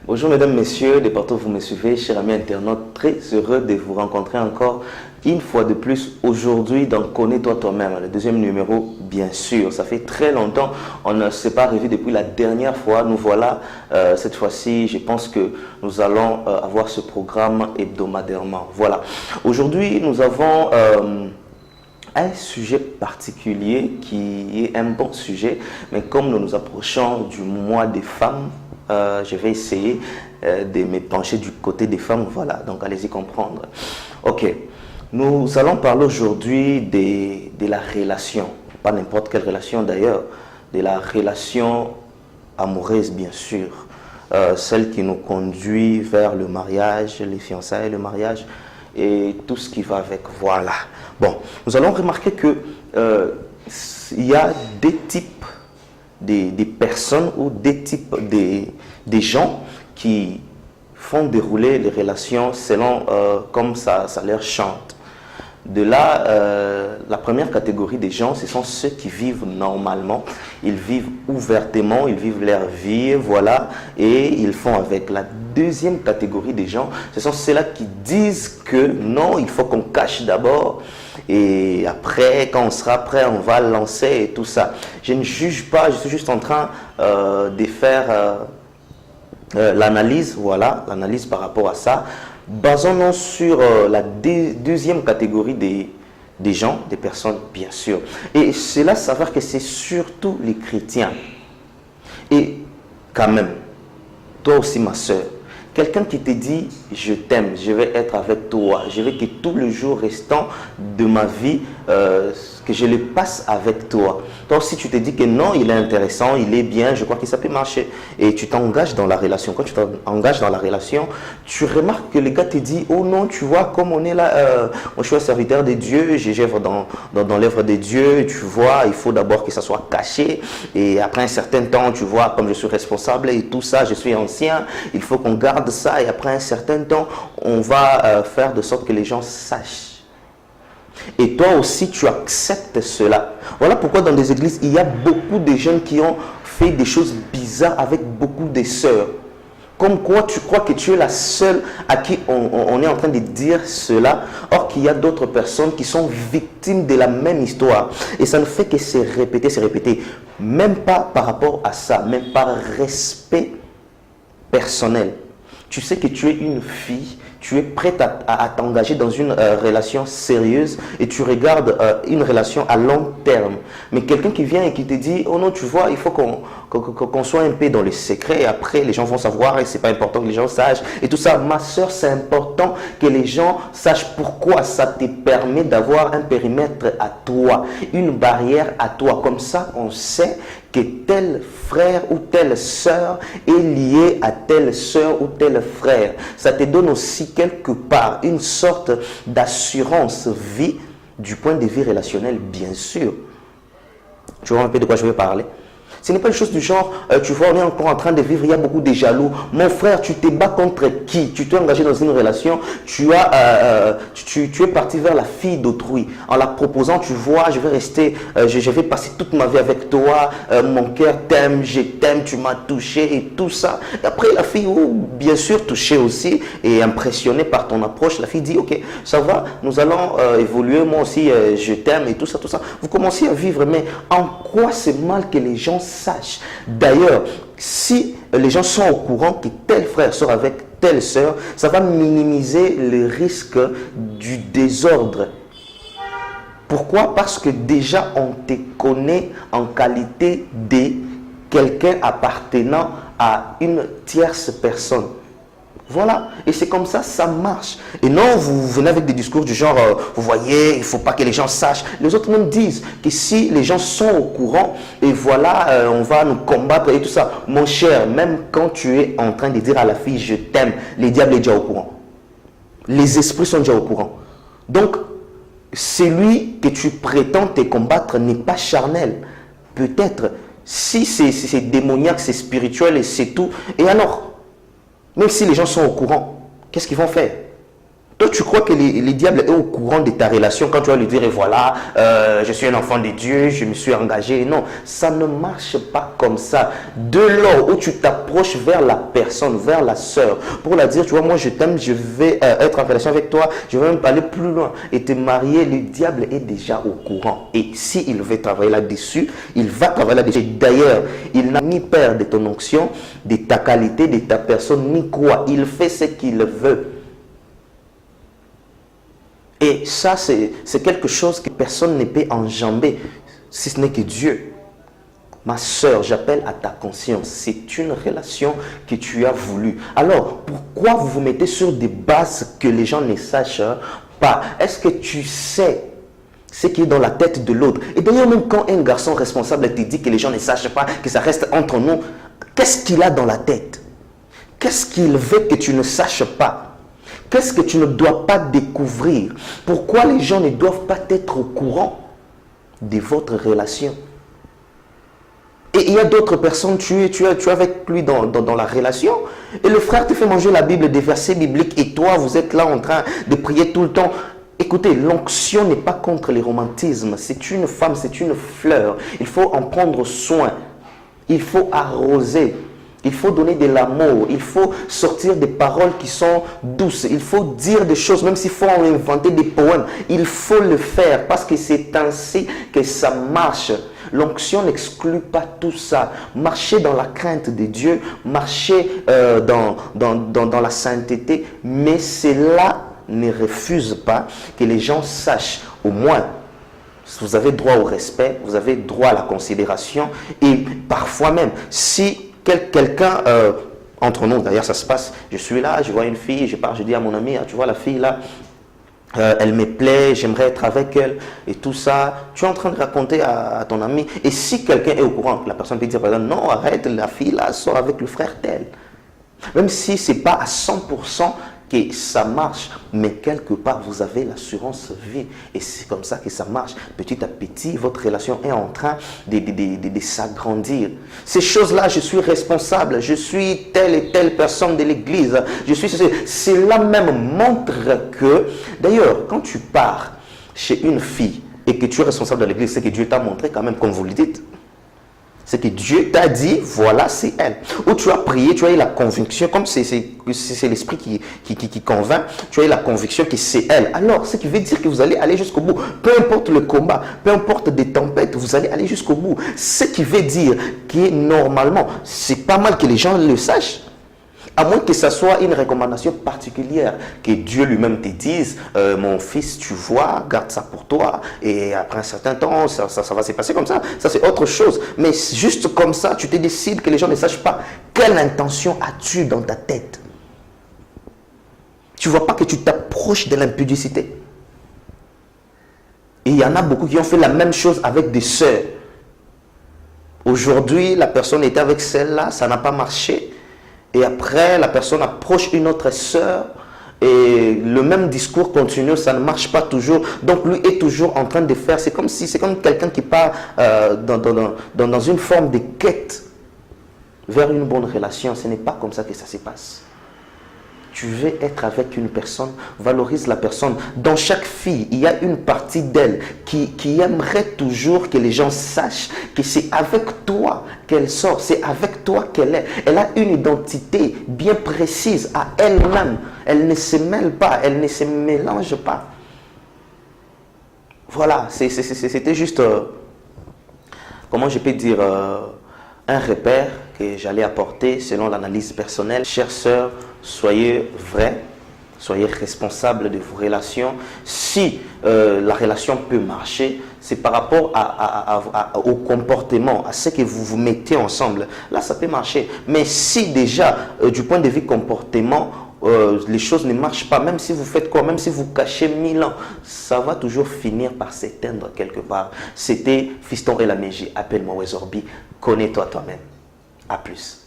Bonjour mesdames, messieurs, de partout où vous me suivez, chers amis internautes, très heureux de vous rencontrer encore une fois de plus aujourd'hui dans Connais-toi toi-même, le deuxième numéro bien sûr. Ça fait très longtemps, on ne s'est pas revu depuis la dernière fois, nous voilà cette fois-ci, je pense que nous allons avoir ce programme hebdomadairement. Voilà, aujourd'hui nous avons un sujet particulier qui est un bon sujet, mais comme nous nous approchons du mois des femmes, je vais essayer de me pencher du côté des femmes, voilà, donc allez-y comprendre. Ok, nous allons parler aujourd'hui de la relation, pas n'importe quelle relation d'ailleurs, de la relation amoureuse bien sûr, celle qui nous conduit vers le mariage, les fiançailles, le mariage et tout ce qui va avec, voilà. Bon, nous allons remarquer que il y a des types des personnes ou des types des gens qui font dérouler les relations selon comme ça leur chante. De là, la première catégorie des gens, ce sont ceux qui vivent normalement. Ils vivent ouvertement, ils vivent leur vie, voilà, et ils font avec. La deuxième catégorie des gens, ce sont ceux-là qui disent que non, il faut qu'on cache d'abord. Et après, quand on sera prêt, on va lancer et tout ça. Je ne juge pas, je suis juste en train de faire l'analyse, voilà, l'analyse par rapport à ça. Basons-nous sur la deuxième catégorie des gens, des personnes, bien sûr. Et cela s'avère que c'est surtout les chrétiens. Et quand même, toi aussi ma soeur, quelqu'un qui te dit « je t'aime, je vais être avec toi, je veux que tous les jours restants de ma vie, que je les passe avec toi ». Toi aussi tu te dis que non, il est intéressant, il est bien, je crois que ça peut marcher. Et tu t'engages dans la relation. Quand tu t'engages dans la relation, tu remarques que le gars te dit « oh non, tu vois, comme on est là, moi je suis un serviteur de Dieu, j'œuvre dans l'œuvre de Dieu, tu vois, il faut d'abord que ça soit caché. Et après un certain temps, tu vois, comme je suis responsable et tout ça, je suis ancien, il faut qu'on garde ça et après un certain temps, on va faire de sorte que les gens sachent. Et toi aussi, tu acceptes cela. Voilà pourquoi dans des églises, il y a beaucoup de jeunes qui ont fait des choses bizarres avec beaucoup de sœurs. Comme quoi tu crois que tu es la seule à qui on est en train de dire cela, or qu'il y a d'autres personnes qui sont victimes de la même histoire. Et ça ne fait que se répéter, même pas par rapport à ça, même par respect personnel. Tu sais que tu es une fille, tu es prête à t'engager dans une relation sérieuse et tu regardes une relation à long terme. Mais quelqu'un qui vient et qui te dit « oh non, tu vois, il faut qu'on soit un peu dans le secret et après les gens vont savoir et c'est pas important que les gens sachent. » Et tout ça, ma soeur, c'est important que les gens sachent pourquoi ça te permet d'avoir un périmètre à toi, une barrière à toi. Comme ça, on sait que tel frère ou telle sœur est lié à telle sœur ou tel frère. Ça te donne aussi quelque part une sorte d'assurance vie du point de vue relationnel, bien sûr. Tu vois un peu de quoi je veux parler? Ce n'est pas une chose du genre, tu vois, on est encore en train de vivre, il y a beaucoup de jaloux. Mon frère, tu te bats contre qui? Tu t'es engagé dans une relation, tu es parti vers la fille d'autrui. En la proposant, tu vois, je vais rester, je vais passer toute ma vie avec toi, mon cœur t'aime, je t'aime, tu m'as touché et tout ça. Et après, la fille, bien sûr, touchée aussi et impressionnée par ton approche, la fille dit, ok, ça va, nous allons évoluer, moi aussi, je t'aime et tout ça, tout ça. Vous commencez à vivre, mais en quoi c'est mal que les gens sachent? D'ailleurs, si les gens sont au courant que tel frère sort avec telle sœur, ça va minimiser le risque du désordre. Pourquoi? Parce que déjà on te connaît en qualité de quelqu'un appartenant à une tierce personne. Voilà, et c'est comme ça, ça marche. Et non, vous venez avec des discours du genre, vous voyez, il ne faut pas que les gens sachent. Les autres même disent que si les gens sont au courant, et voilà, on va nous combattre et tout ça. Mon cher, même quand tu es en train de dire à la fille, je t'aime, les diables sont déjà au courant. Les esprits sont déjà au courant. Donc, celui que tu prétends te combattre n'est pas charnel. Peut-être, si c'est démoniaque, c'est spirituel et c'est tout. Et alors, même si les gens sont au courant, qu'est-ce qu'ils vont faire? Toi, tu crois que les diables est au courant de ta relation quand tu vas lui dire, et voilà, je suis un enfant de Dieu, je me suis engagé. Non, ça ne marche pas comme ça. De lors où tu t'approches vers la personne, vers la sœur, pour la dire, tu vois, moi je t'aime, je vais être en relation avec toi, je vais même aller plus loin et te marier, le diable est déjà au courant. Et s'il veut travailler là-dessus, il va travailler là-dessus. D'ailleurs, il n'a ni peur de ton onction, de ta qualité, de ta personne, ni quoi. Il fait ce qu'il veut. Et ça, c'est quelque chose que personne ne peut enjamber, si ce n'est que Dieu. Ma soeur, j'appelle à ta conscience. C'est une relation que tu as voulu. Alors, pourquoi vous vous mettez sur des bases que les gens ne sachent pas? Est-ce que tu sais ce qui est dans la tête de l'autre? Et d'ailleurs, même quand un garçon responsable te dit que les gens ne sachent pas, que ça reste entre nous, qu'est-ce qu'il a dans la tête? Qu'est-ce qu'il veut que tu ne saches pas? Qu'est-ce que tu ne dois pas découvrir? Pourquoi les gens ne doivent pas être au courant de votre relation? Et il y a d'autres personnes, tu es avec lui dans la relation, et le frère te fait manger la Bible, des versets bibliques, et toi, vous êtes là en train de prier tout le temps. Écoutez, l'onction n'est pas contre les romantismes. C'est une femme, c'est une fleur. Il faut en prendre soin. Il faut arroser. Il faut donner de l'amour, il faut sortir des paroles qui sont douces, il faut dire des choses, même s'il faut en inventer des poèmes, il faut le faire parce que c'est ainsi que ça marche. L'onction n'exclut pas tout ça. Marcher dans la crainte de Dieu, marcher dans la sainteté, mais cela ne refuse pas que les gens sachent au moins. Vous avez droit au respect, vous avez droit à la considération et parfois même, si quelqu'un, entre nous, d'ailleurs ça se passe, je suis là, je vois une fille, je pars, je dis à mon ami, ah, tu vois la fille là, elle me plaît, j'aimerais être avec elle et tout ça. Tu es en train de raconter à ton ami. Et si quelqu'un est au courant, la personne peut dire par exemple, non, arrête, la fille là sort avec le frère tel. Même si ce n'est pas à 100% que ça marche, mais quelque part vous avez l'assurance vie et c'est comme ça que ça marche. Petit à petit, votre relation est en train de s'agrandir. Ces choses-là, je suis responsable, je suis telle et telle personne de l'église, je suis cela même montre que, d'ailleurs, quand tu pars chez une fille et que tu es responsable de l'église, c'est que Dieu t'a montré quand même, comme vous le dites. C'est que Dieu t'a dit, voilà, c'est elle. Ou tu as prié, tu as eu la conviction, comme c'est l'esprit qui convainc, tu as eu la conviction que c'est elle. Alors, ce qui veut dire que vous allez aller jusqu'au bout. Peu importe le combat, peu importe des tempêtes, vous allez aller jusqu'au bout. Ce qui veut dire que normalement, c'est pas mal que les gens le sachent. À moins que ce soit une recommandation particulière, que Dieu lui-même te dise, mon fils, tu vois, garde ça pour toi, et après un certain temps, ça va se passer comme ça. Ça, c'est autre chose. Mais juste comme ça, tu te décides que les gens ne sachent pas. Quelle intention as-tu dans ta tête? Tu ne vois pas que tu t'approches de l'impudicité. Et il y en a beaucoup qui ont fait la même chose avec des sœurs. Aujourd'hui, la personne était avec celle-là, ça n'a pas marché. Et après, la personne approche une autre sœur et le même discours continue, ça ne marche pas toujours. Donc, lui est toujours en train de faire, c'est comme quelqu'un qui part dans une forme de quête vers une bonne relation. Ce n'est pas comme ça que ça se passe. Tu veux être avec une personne, valorise la personne. Dans chaque fille, il y a une partie d'elle qui aimerait toujours que les gens sachent que c'est avec toi qu'elle sort, c'est avec toi qu'elle est. Elle a une identité bien précise à elle-même. Elle ne se mêle pas, elle ne se mélange pas. Voilà, c'était juste, comment je peux dire, un repère que j'allais apporter selon l'analyse personnelle. Chères sœurs, soyez vrais, soyez responsables de vos relations. Si la relation peut marcher, c'est par rapport au comportement, à ce que vous vous mettez ensemble. Là, ça peut marcher. Mais si déjà, du point de vue comportement, les choses ne marchent pas, même si vous faites quoi, même si vous cachez 1000 ans, ça va toujours finir par s'éteindre quelque part. C'était Fiston et la Magie. Appelle-moi Wezorbi. Connais-toi toi-même. À plus.